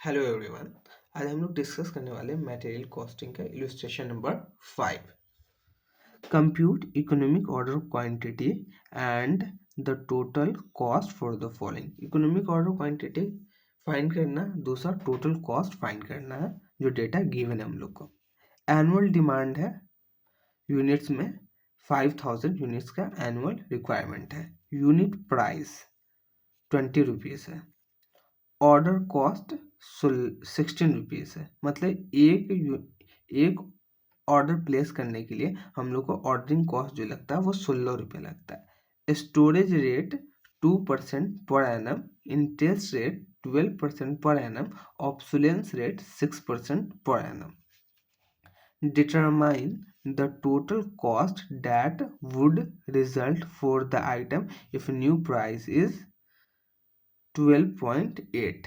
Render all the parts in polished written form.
Hello everyone. आज हम लोग डिस्कस करने वाले मटेरियल कॉस्टिंग का illustration number 5। Compute economic order quantity and the total cost for the following. Economic order quantity find करना, दूसरा टोटल कॉस्ट फाइंड करना है जो डेटा गिवन है हम लोग को। एनुअल डिमांड है यूनिट्स में, 5000 यूनिट्स का एनुअल रिक्वायरमेंट है। यूनिट प्राइस 20 रुपीज़ है। ऑर्डर कॉस्ट 16 रुपीज़ है। मतलब एक ऑर्डर प्लेस करने के लिए हम लोग को ऑर्डरिंग कॉस्ट जो लगता है वो 16 रुपये लगता है। Storage rate 2% per annum, interest rate 12% per annum, obsolescence rate 6% पर annum. Determine the total cost that would result for the item if new price is 12.8।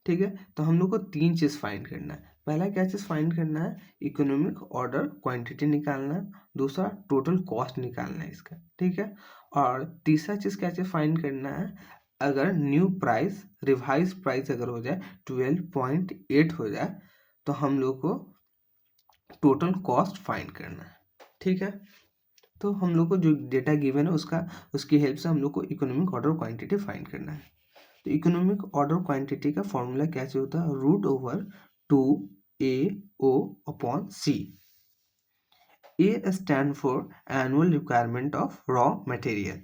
ठीक है, तो हम लोग को तीन चीज़ फाइंड करना है। पहला क्या चीज़ फाइंड करना है, इकोनॉमिक ऑर्डर क्वांटिटी निकालना है। दूसरा टोटल कॉस्ट निकालना है इसका, ठीक है। और तीसरा चीज़ क्या चीज़ फाइंड करना है, अगर न्यू प्राइस रिवाइज प्राइस अगर हो जाए 12.8 हो जाए तो हम लोग को टोटल कॉस्ट फाइंड करना है, ठीक है। तो हम लोग को जो डेटा गिवन है उसकी हेल्प से हम लोग को इकोनॉमिक ऑर्डर क्वांटिटी फाइंड करना है। तो इकोनॉमिक ऑर्डर क्वांटिटी का फॉर्मूला कैसे होता है, root over 2AO upon C. A stand for annual requirement of raw material,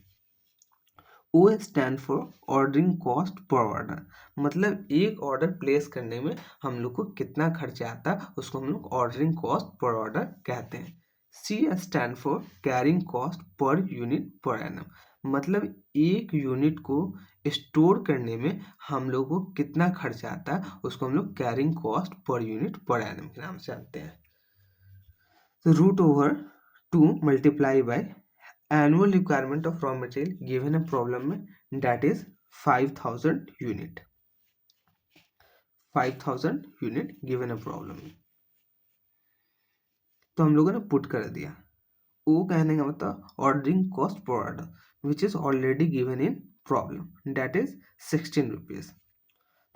O stand for ordering cost per order. मतलब एक ऑर्डर प्लेस करने में हम लोग को कितना खर्चा आता है उसको हम लोग ऑर्डरिंग कॉस्ट पर ऑर्डर कहते हैं। C stand for carrying cost per unit per annum. मतलब एक यूनिट को स्टोर करने में हम लोग को कितना खर्चा आता है उसको हम लोग carrying cost per unit per annum के नाम से जानते हैं। तो root over 2 multiply by annual requirement of raw material given a problem में that is 5000 unit, 5000 unit given a problem में। तो हम लोगों ने पुट कर दिया। ओ कहने का मतलब ordering cost per order which is already given in problem that is 16 rupees.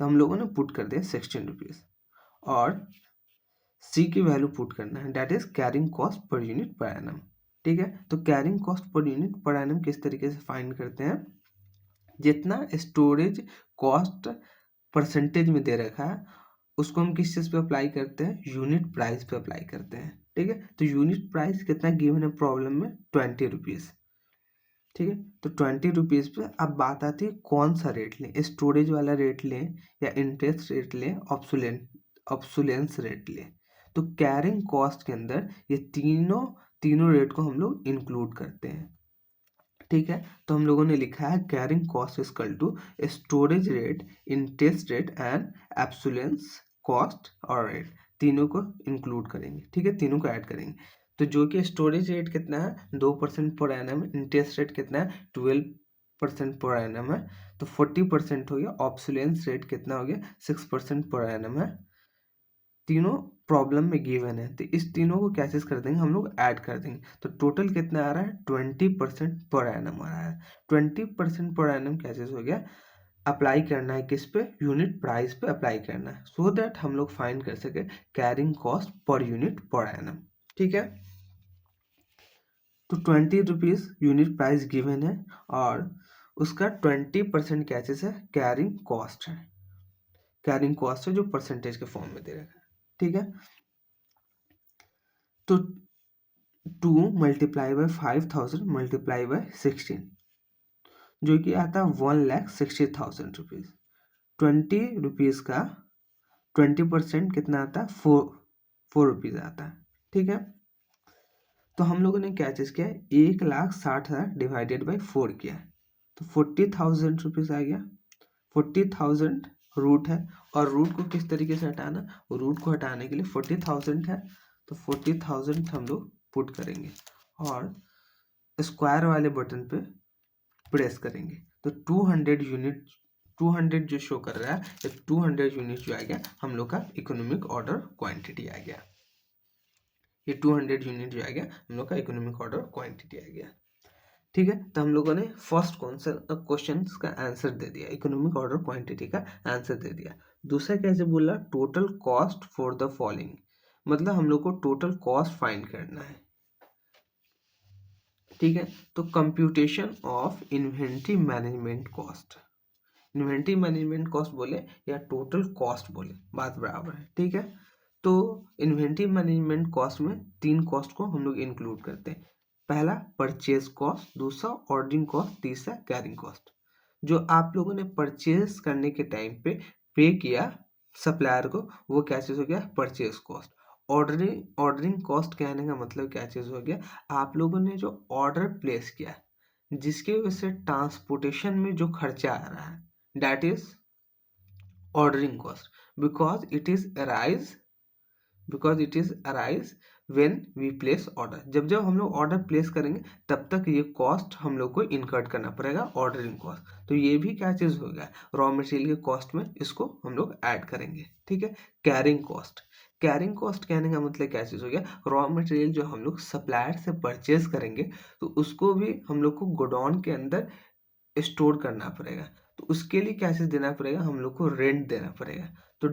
तो हम लोगों ने पुट कर दिया 16 रुपीज़। और सी की वैल्यू पुट करना है that is carrying cost per unit per annum, ठीक है। तो carrying cost per unit per annum किस तरीके से फाइंड करते हैं, जितना स्टोरेज कॉस्ट परसेंटेज में दे रखा है उसको हम किस चीज़ पे अप्लाई करते हैं, यूनिट प्राइस पे अप्लाई करते हैं, ठीक है। तो यूनिट प्राइस कितना गिवन है प्रॉब्लम में, 20 रुपीज़, ठीक है। तो 20 रुपीज़ पे अब बात आती है कौन सा रेट लें, स्टोरेज वाला रेट लें या इंटरेस्ट रेट लें, ऑब्सोलेंस रेट लें। तो कैरिंग कॉस्ट के अंदर ये तीनों रेट को हम लोग इंक्लूड करते हैं, ठीक है। तो हम लोगों ने लिखा है carrying cost equal to storage rate, interest rate and obsolescence cost और रेट, तीनों को इंक्लूड करेंगे, ठीक है, तीनों को ऐड करेंगे। तो जो कि स्टोरेज रेट कितना है 2% पर एनम, इंटरेस्ट रेट कितना है 12% पर एनम है, तो 40% हो गया। ऑब्सोलेंस रेट कितना हो गया 6% पर एनम है। तीनों प्रॉब्लम में गिवन है, तो इस तीनों को क्या चीज कर देंगे, हम लोग ऐड कर देंगे। तो टोटल कितना आ रहा है 20% पर एनम आ रहा है। 20% पर एनम क्या चीज हो गया, अप्लाई करना है किस पे, यूनिट प्राइस पे अप्लाई करना है, सो दैट हम लोग फाइंड कर सके carrying cost per unit per annum, ठीक है। तो 20 रुपीज़ यूनिट प्राइस गिवन है और उसका 20% क्या चीज है, कैरिंग कॉस्ट है। कैरिंग कॉस्ट है जो परसेंटेज के फॉर्म में दे रखा है, ठीक है। तो 2 मल्टीप्लाई बाय 5000 मल्टीप्लाई बाय 16 जो कि आता है 1,60,000 रुपीज़। 20 रुपीज़ का 20% कितना आता है, 4 रुपीज़ आता है, ठीक है। तो हम लोगों ने क्या चीज़ किया है, 1,60,000 डिवाइडेड बाई 4 किया है, तो 40,000 रुपीज़ आ गया। 40,000 रूट है और रूट को किस तरीके से हटाना, रूट को हटाने के लिए 40,000 है तो 40,000 हम लोग पुट करेंगे और स्क्वायर वाले बटन पे प्रेस करेंगे। तो 200 यूनिट, 200 जो शो कर रहा है, ये 200 यूनिट जो आ गया हम लोग का इकोनॉमिक ऑर्डर क्वांटिटी आ गया। ये 200 यूनिट जो आ गया हम लोग का इकोनॉमिक ऑर्डर क्वांटिटी आ गया। ठीक है, तो हम लोगों ने फर्स्ट क्वेश्चन का आंसर दे दिया, इकोनॉमिक ऑर्डर क्वांटिटी का आंसर दे दिया। दूसरा कैसे बोला, total cost for the following, मतलब हम लोग को टोटल कॉस्ट फाइंड करना है। ठीक है, तो computation of inventory management cost, inventory management cost बोले या टोटल कॉस्ट बोले, बात बराबर है। ठीक है, तो इन्वेंट्री मैनेजमेंट कॉस्ट में 3 कॉस्ट को हम लोग इंक्लूड करते हैं। पहला परचेज कॉस्ट, दूसरा ऑर्डरिंग कॉस्ट, तीसरा कैरिंग कॉस्ट। जो आप लोगों ने परचेज करने के टाइम पे किया सप्लायर को, वो क्या चीज़ हो गया, परचेज कॉस्ट। ऑर्डरिंग कॉस्ट कहने का मतलब क्या चीज़ हो गया, आप लोगों ने जो ऑर्डर प्लेस किया जिसकी वजह से ट्रांसपोर्टेशन में जो खर्चा आ रहा है, that is ordering cost, because it is arise when we place order। जब जब हम लोग ऑर्डर प्लेस करेंगे तब तक ये कॉस्ट हम लोग को इनकर्ड करना पड़ेगा, ऑर्डरिंग कॉस्ट। तो ये भी क्या चीज़ होगा, रॉ मटेरियल के कॉस्ट में इसको हम लोग ऐड करेंगे। ठीक है, कैरिंग कॉस्ट, कैरिंग कॉस्ट कहने का मतलब क्या चीज़ हो गया, रॉ मटेरियल जो हम लोग सप्लायर से परचेज करेंगे तो उसको भी हम लोग को गोडाउन के अंदर स्टोर करना पड़ेगा, तो उसके लिए क्या चीज़ देना पड़ेगा, हम लोग को रेंट देना पड़ेगा। तो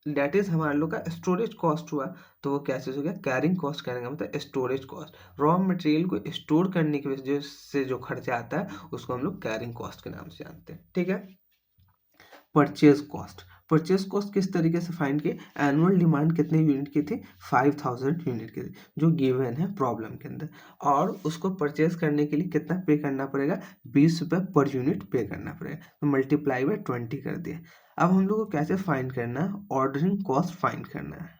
डैट इज हमारे लोग का स्टोरेज कॉस्ट हुआ। तो वो क्या चीज़ हो गया, कैरिंग कॉस्ट कहने का मतलब स्टोरेज कॉस्ट। रॉ मटेरियल को स्टोर करने की वजह से जो खर्चा आता है उसको हम लोग कैरिंग कॉस्ट के नाम से जानते हैं। ठीक है, परचेज कॉस्ट, परचेज कॉस्ट किस तरीके से फाइंड किए, एनुअल डिमांड कितने यूनिट की थी, 5000 यूनिट की थी जो गिवन है प्रॉब्लम के अंदर, और उसको परचेज करने के लिए कितना पे करना पड़ेगा, 20 रुपये पर यूनिट पे करना पड़ेगा, तो मल्टीप्लाई बाय 20 कर दिया। अब हम लोग को कैसे फाइंड करना है, ऑर्डरिंग कॉस्ट फाइंड करना है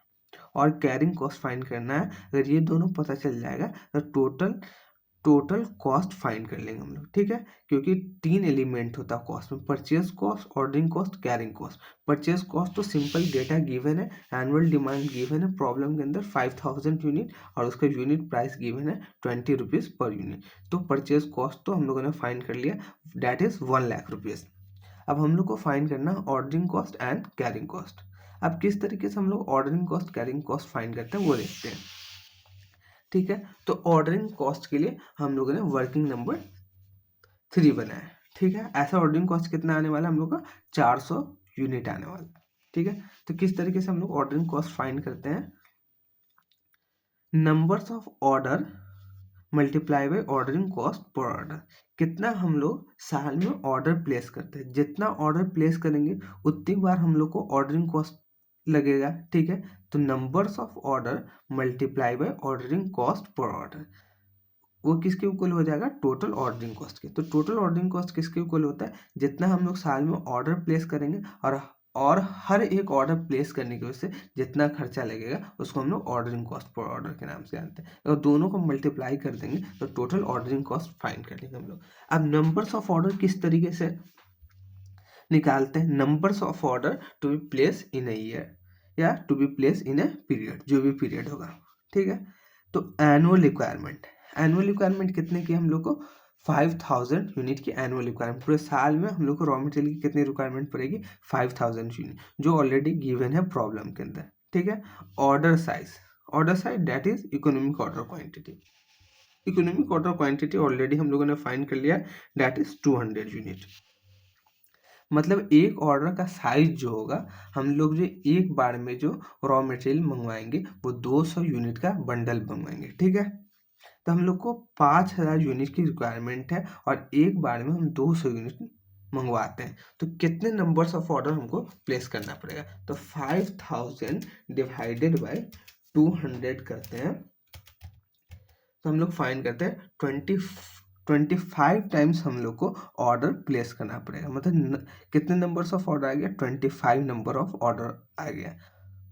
और कैरिंग कॉस्ट फाइंड करना है। अगर ये दोनों पता चल जाएगा तो टोटल कॉस्ट फाइंड कर लेंगे हम लोग। ठीक है, क्योंकि 3 एलिमेंट होता है कॉस्ट में, purchase cost, ordering cost, carrying cost. Purchase cost तो सिंपल डेटा गिवन है, एनुअल डिमांड गिवन है प्रॉब्लम के अंदर 5000 यूनिट, और उसका यूनिट प्राइस गिवन है 20 रुपीज़ पर यूनिट। तो परचेज कॉस्ट तो हम लोगों ने फाइंड कर लिया, डैट इज 1 लाख रुपीज़। अब हम लोग को फाइंड करना ordering cost and carrying cost. अब किस तरीके से हम लोग ordering cost carrying cost find करते हैं वो देखते हैं। ठीक है, तो ऑर्डरिंग कॉस्ट के लिए हम लोगों ने वर्किंग नंबर 3 बनाया। ठीक है, ऐसा ऑर्डरिंग कॉस्ट कितना आने वाला है हम लोग का, 400 यूनिट आने वाला है। ठीक है, तो किस तरीके से हम लोग ऑर्डरिंग कॉस्ट फाइंड करते हैं, numbers of order multiply by ordering cost per order. कितना हम लोग साल में ऑर्डर प्लेस करते हैं, जितना ऑर्डर प्लेस करेंगे उतनी बार हम लोग को ऑर्डरिंग कॉस्ट लगेगा। ठीक है, तो numbers of order multiply by ordering cost per order, वो किसके इक्वल हो जाएगा, टोटल ऑर्डरिंग कॉस्ट के। तो टोटल ऑर्डरिंग कॉस्ट किसके इक्वल होता है, जितना हम लोग साल में ऑर्डर प्लेस करेंगे और हर एक ऑर्डर प्लेस करने की वजह से जितना खर्चा लगेगा उसको हम लोग ऑर्डरिंग कॉस्ट पर ऑर्डर के नाम से जानते हैं। और दोनों को मल्टीप्लाई कर देंगे तो टोटल ऑर्डरिंग कॉस्ट फाइंड कर लेंगे हम लोग। अब नंबर्स ऑफ ऑर्डर किस तरीके से निकालते हैं, numbers of order to be place in a year या to be place in a period, जो भी पीरियड होगा। ठीक है, तो एनुअल रिक्वायरमेंट कितने की हम लोग को, 5000 यूनिट की एनुअल रिक्वायरमेंट। पूरे साल में हम लोग को रॉ मटेरियल की कितनी रिक्वायरमेंट पड़ेगी, 5000 यूनिट, जो ऑलरेडी गिवन है प्रॉब्लम के अंदर। ठीक है, order size that is economic order quantity. Economic order quantity already हम लोगों ने फाइंड कर लिया, दैट इज 200 यूनिट। मतलब एक ऑर्डर का साइज जो होगा, हम लोग जो एक बार में जो रॉ मटेरियल मंगवाएंगे वो 200 यूनिट का बंडल मंगवाएंगे। ठीक है, तो हम लोग को 5000 यूनिट की रिक्वायरमेंट है और एक बार में हम 200 यूनिट मंगवाते हैं, तो कितने नंबर्स ऑफ ऑर्डर हमको प्लेस करना पड़ेगा। तो 5000 डिवाइडेड बाय 200 करते हैं, तो हम लोग फाइंड करते हैं 25 टाइम्स हम लोग को ऑर्डर प्लेस करना पड़ेगा। मतलब कितने नंबर्स ऑफ ऑर्डर आ गया, 25 नंबर ऑफ ऑर्डर आ गया,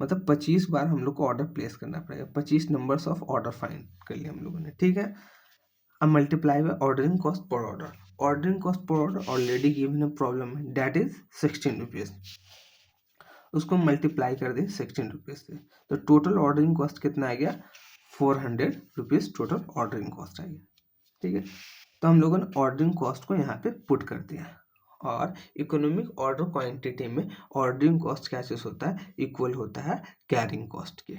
मतलब 25 बार हम लोग को ऑर्डर प्लेस करना पड़ेगा। 25 नंबर्स ऑफ ऑर्डर फाइंड कर लिया हम लोगों ने। ठीक है, अब multiply by ordering cost per order. Ordering cost per order already given है प्रॉब्लम में, दैट इज 16 रुपीज़। उसको मल्टीप्लाई कर दे 16 रुपीज़ से, तो टोटल ऑर्डरिंग कॉस्ट कितना आ गया, 400 रुपीज़ टोटल ऑर्डरिंग कॉस्ट आ गया। ठीक है, तो हम लोगों ने ऑर्डरिंग कॉस्ट को यहाँ पे पुट कर दिया, और इकोनॉमिक ऑर्डर क्वांटिटी में ऑर्डरिंग कॉस्ट क्या चीज़ होता है, इक्वल होता है कैरिंग कॉस्ट के।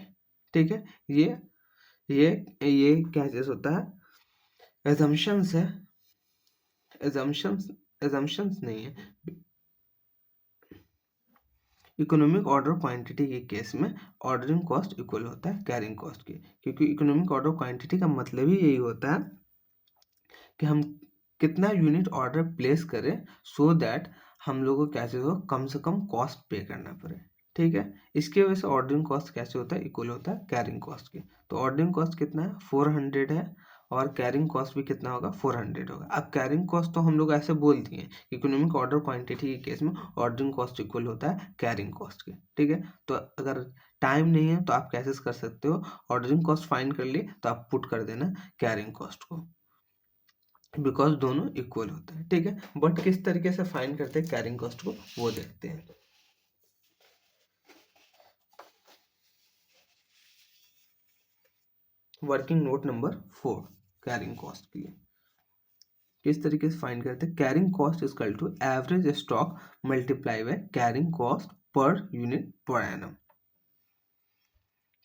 ठीक है, ये क्या चीज़ होता है, एजम्पशंस है, एजम्पशंस नहीं है। इकोनॉमिक ऑर्डर क्वांटिटी के केस में ऑर्डरिंग कॉस्ट इक्वल होता है कैरिंग कॉस्ट के, क्योंकि इकोनॉमिक ऑर्डर क्वांटिटी का मतलब ही यही होता है कि हम कितना यूनिट ऑर्डर प्लेस करें सो दैट हम लोगों को क्या चीज़ हो, कम से कम कॉस्ट पे करना पड़े। ठीक है, इसकी वजह से ऑर्डरिंग कॉस्ट कैसे होता है, इक्वल होता है कैरिंग कॉस्ट के। तो ऑर्डरिंग कॉस्ट कितना है, 400 है, और कैरिंग कॉस्ट भी कितना होगा, 400 होगा। अब कैरिंग कॉस्ट तो हम लोग ऐसे बोल दिए इकोनॉमिक ऑर्डर क्वांटिटी के केस में ऑर्डरिंग कॉस्ट इक्वल होता है कैरिंग कॉस्ट के। ठीक है, तो अगर टाइम नहीं है तो आप कैसे कर सकते हो, ऑर्डरिंग कॉस्ट फाइंड कर लिए तो आप पुट कर देना कैरिंग कॉस्ट को, बिकॉज दोनों इक्वल होते हैं। ठीक है, बट किस तरीके से फाइंड करते हैं कैरिंग कॉस्ट को वो देखते हैं। Working note number 4 carrying cost के लिए किस तरीके से फाइंड करते हैं, carrying cost is equal to average stock multiply by carrying cost per unit per annum.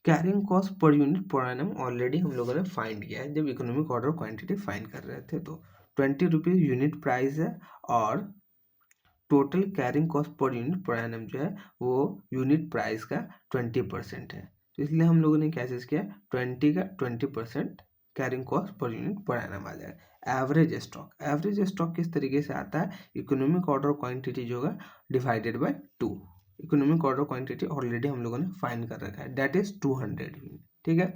Carrying cost per unit per annum already हम लोगों ने फाइंड किया है जब इकोनॉमिक ऑर्डर क्वांटिटी फाइंड कर रहे थे। तो 20 रुपीज यूनिट प्राइस है, और total carrying cost per unit per annum जो है वो यूनिट प्राइस का 20% है। तो इसलिए हम लोगों ने क्या चीज किया, 20 का 20% carrying cost per unit per annum आ जाएगा। एवरेज स्टॉक किस तरीके से आता है, इकोनॉमिक ऑर्डर क्वांटिटी जो है divided by 2। Economic order quantity already हम लोगों ने फाइंड कर रखा है, दैट इज 200 यूनिट। ठीक है,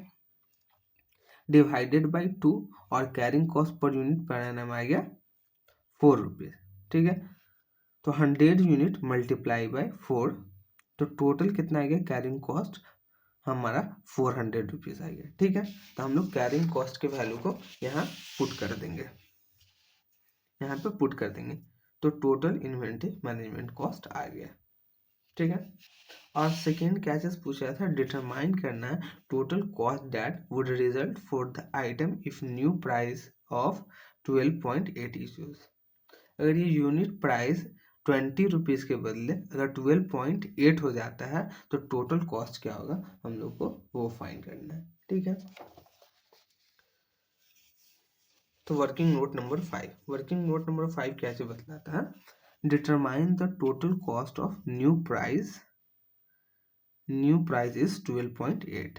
डिवाइडेड बाई 2, और carrying cost per unit per annum आ गया 4 रुपीज। ठीक है, तो 100 यूनिट मल्टीप्लाई बाय 4, तो टोटल कितना आ गया कैरिंग कॉस्ट हमारा 400 रुपीज आ गया। ठीक है, तो हम लोग कैरिंग कॉस्ट के वैल्यू को यहाँ पुट कर देंगे, यहाँ पे पुट कर देंगे, तो टोटल इन्वेंट्री मैनेजमेंट कॉस्ट आ गया। ठीक है, और सेकेंड क्या चीज पूछा था, डिटरमाइन करना है total cost that would result for the item if new price of 12.8 issues. अगर ये यूनिट प्राइस 20 रुपीज के बदले अगर 12.8 हो जाता है तो टोटल कॉस्ट क्या होगा, हम लोग को वो फाइंड करना है। ठीक है, तो वर्किंग नोट नंबर 5 कैसे बतलाता है, determine the total cost of new price is 12.8।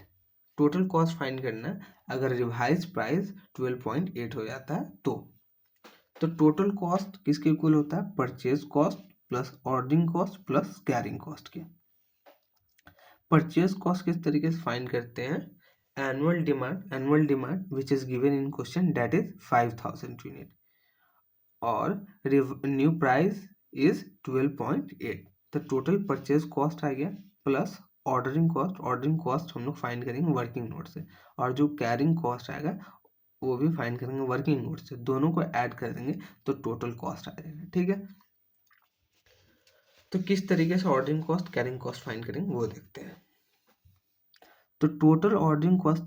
Total cost find करना है अगर रिवाइज प्राइस 12.8 हो जाता है तो टोटल कॉस्ट किसके इक्वल होता है, purchase cost plus ordering cost plus carrying cost के। परचेज कॉस्ट किस तरीके से फाइंड करते हैं, annual demand which is given in question that is 5000 unit, और न्यू प्राइस इज 12.8, तो टोटल परचेज कॉस्ट आ गया प्लस ऑर्डरिंग कॉस्ट हम लोग फाइंड करेंगे वर्किंग नोट से, और जो कैरिंग कॉस्ट आएगा वो भी फाइंड करेंगे वर्किंग नोट से, दोनों को ऐड कर देंगे तो टोटल कॉस्ट आ जाएगा। ठीक है, तो किस तरीके से ordering cost carrying cost find करेंगे वो देखते हैं। तो total ordering cost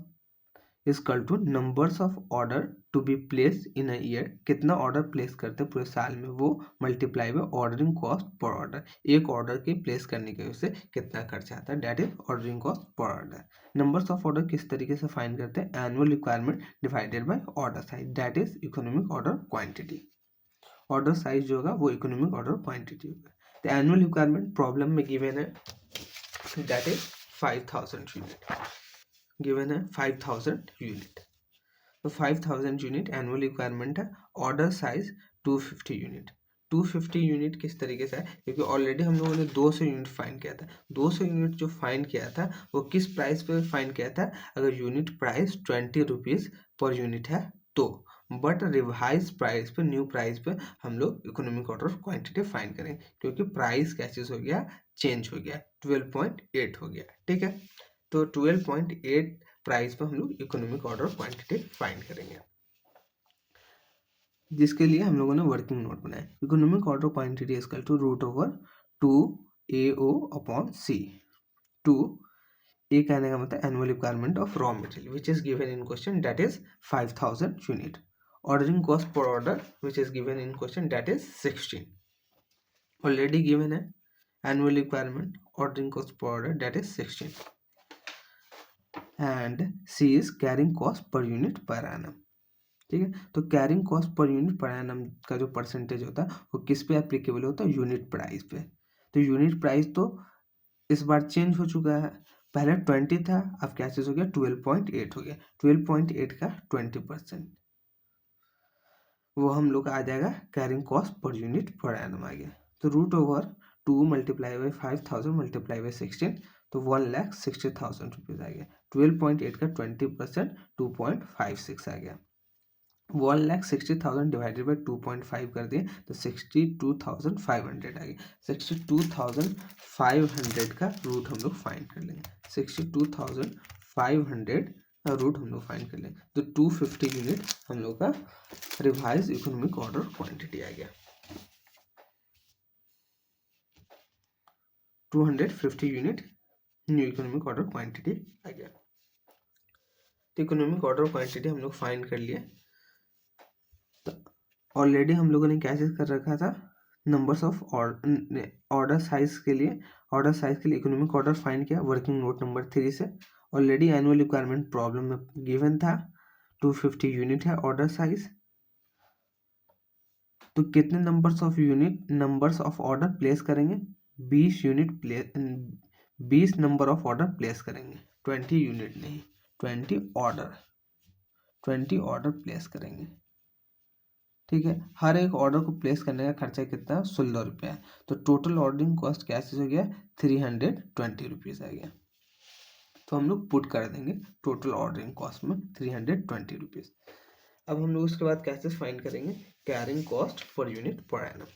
is equal to numbers of order to be place in a year, कितना ऑर्डर प्लेस करते हैं पूरे साल में वो multiply by ordering cost per order, एक ऑर्डर की प्लेस करने की वजह से कितना खर्चा आता है, that is ordering cost per order. Numbers of order किस तरीके से फाइंड करते हैं, annual requirement divided by order size, that is economic order quantity. Order size जो होगा वो इकोनॉमिक ऑर्डर क्वांटिटी होगा। तो एनुअल रिक्वायरमेंट प्रॉब्लम में गिवन है दैट इज 5000 यूनिट, गिवन है 5000 यूनिट, तो 5000 यूनिट एनुअल रिक्वायरमेंट है, ऑर्डर साइज 250 यूनिट। 250 यूनिट किस तरीके से है, क्योंकि ऑलरेडी हम लोगों ने 200 यूनिट फाइंड किया था, 200 यूनिट जो फाइंड किया था वो किस प्राइस पे फाइंड किया था, अगर unit price 20 rupees per unit है तो, बट रिवाइज प्राइस पे न्यू प्राइस पे हम लोग इकोनॉमिक ऑर्डर क्वांटिटी फाइंड करें, क्योंकि प्राइस क्या चीज हो गया, चेंज हो गया, 12.8 हो गया। ठीक है, तो 12.8 प्राइस पे हम लोग इकोनॉमिक ऑर्डर क्वांटिटी फाइंड करेंगे, जिसके लिए हम लोगों ने वर्किंग नोट बनाया। Economic order quantity is equal to root over 2AO upon C। 2 A कहने का मतलब annual requirement of raw material which is given in question that is 5000 unit, ordering cost per order which is given in question that is 16, already given है annual requirement ordering cost per order that is 16, and C is carrying cost per unit per annum. ठीक है। तो carrying cost per unit per annum का जो percentage होता है वो किस पे एप्लीकेबल होता है, यूनिट प्राइस पे। तो यूनिट प्राइस तो इस बार चेंज हो चुका है, पहले 20 था, अब क्या चीज हो गया 12.8 हो गया, 12.8 का 20% वो हम लोग का आ जाएगा carrying cost per unit per annum आ गया। तो root over 2 multiply by 5000 multiply by 16, तो 1,60,000 रुपीज आ गया। 12.8 का 20% 2.56 आ गया। 1,60,000 डिवाइडेड बाई 2.5 कर दिए तो 62,500 आ गया। 62,500 का रूट हम लोग फाइंड कर लेंगे। 62,500 का रूट हम लोग फाइंड कर लेंगे तो 250 यूनिट हम लोग का रिवाइज इकोनॉमिक ऑर्डर क्वांटिटी आ गया। 250 unit new economic order quantity आ गया। तो इकोनॉमिक ऑर्डर क्वांटिटी हम लोग फाइंड कर लिए। तो ऑलरेडी हम लोगों ने क्या चीज कर रखा था, नंबर्स ऑफ ऑर्डर साइज के लिए इकोनॉमिक ऑर्डर फाइंड किया वर्किंग नोट नंबर 3 से। ऑलरेडी एनुअल रिक्वायरमेंट प्रॉब्लम में गिवन था 250 यूनिट है ऑर्डर साइज। तो कितने नंबर्स ऑफ ऑर्डर प्लेस करेंगे, 20 नंबर ऑफ ऑर्डर प्लेस करेंगे, 20 यूनिट नहीं, 20 ऑर्डर प्लेस करेंगे। ठीक है, हर एक ऑर्डर को प्लेस करने का खर्चा कितना, 16 रुपया है। तो टोटल ऑर्डरिंग कॉस्ट क्या चीज हो गया, 320 रुपीज आ गया। तो हम लोग पुट कर देंगे टोटल ऑर्डरिंग कॉस्ट में 320 रुपीज। अब हम लोग उसके बाद कैसे फाइंड करेंगे, carrying cost per unit per annum.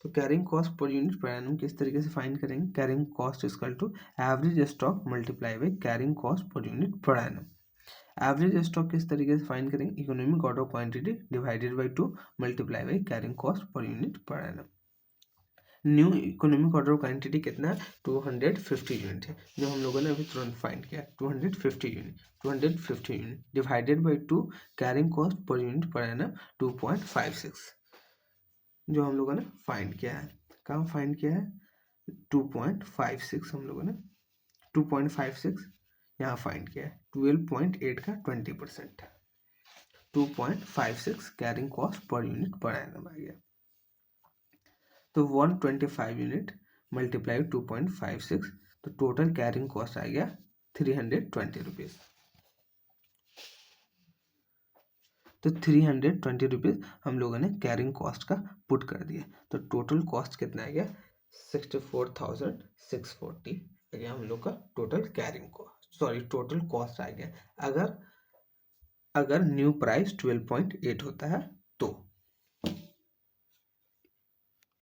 तो carrying cost per unit per annum किस तरीके से फाइंड करेंगे, carrying cost equal to average stock multiply by carrying cost per unit per annum. Average stock किस तरीके से फाइंड करेंगे, economic order quantity divided by 2 multiply by carrying cost per unit per annum. New economic order quantity कितना है, 250 unit है, जो हम लोगों ने अभी तुरंत फाइंड किया। 250 unit divided by 2 carrying cost per unit per annum 2.56, जो हम लोगों ने फाइंड किया है। कहाँ फाइंड किया है, 2.56 हम लोगों ने 2.56 यहाँ फाइंड किया है। 12.8 का 20%, 2.56 carrying cost per unit per annum आ गया। तो 125 यूनिट मल्टीप्लाई 2.56, तो टोटल कैरिंग कॉस्ट आ गया 320 रुपीज। तो 320 रुपीज हम लोगों ने कैरिंग कॉस्ट का पुट कर दिया। तो टोटल कॉस्ट कितना आ गया, 64,640 आ गया हम लोग का total carrying cost, sorry total cost आ गया। अगर न्यू प्राइस 12.8 होता है